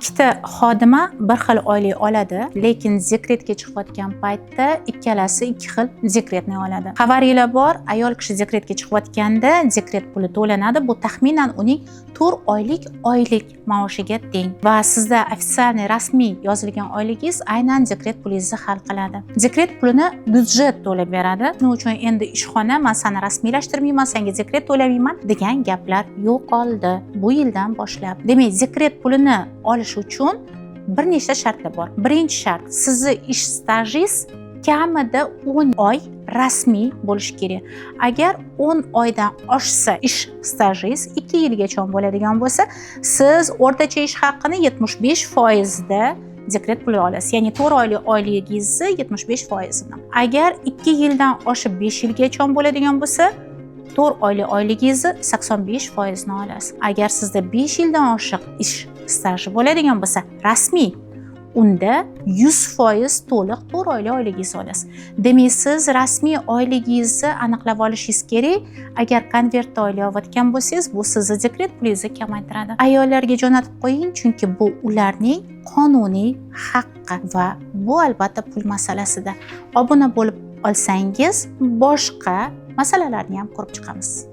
ikkita xodima bir xil oylik oladi, lekin dekretga chiqayotgan paytda ikkalasi ikki xil dekretni oladi. Xabaringlar bor, ayol kishi dekretga chiqayotganda dekret puli to'lanadi. Bu taxminan uning 4 oylik oylik maoshiga teng va sizda ofitsialniy rasmiy yozilgan oyligingiz aynan dekret pulingizni hal qiladi. Dekret pulini byudjet to'lab beradi. Shuning uchun endi ishxona men seni rasmiylashtirmayman, senga dekret to'lamayman degan gaplar yo'qoldi bu yildan boshlab. Demak, dekret pulini olish uchun bir nechta shartlar bor. Birinchi shart, sizni ish stajingiz kamida 10 oy rasmiy bo'lishi kerak. Agar 10 oydan oshsa ish stajingiz 2 yilgacha bo'ladigan bo'lsa, siz o'rtacha ish haqini 75% da dekret puli olasiz. Ya'ni 4 oylik oyligingizni 75%ni. Agar 2 yildan oshib 5 yilgacha bo'ladigan bo'lsa, 4 oylik oyligingizni 85% ni olasiz. Agar sizda 5 yildan oshiq ish staji bo'ladigan bo'lsa, rasmiy, unda 100% to'liq 4 oylik oyligingizni olasiz. Demak, siz rasmiy oyligingizni aniqlab olishingiz kerak. Agar konvertda olayotgan bo'lsangiz, bu sizni dekret pulingizni kamaytiradi. Ayollarga jo'natib qo'ying, chunki bu ularning qonuniy haqqi va bu albatta pul masalasida. Obuna bo'lib olsangiz, boshqa masalalarni ham ko'rib chiqamiz.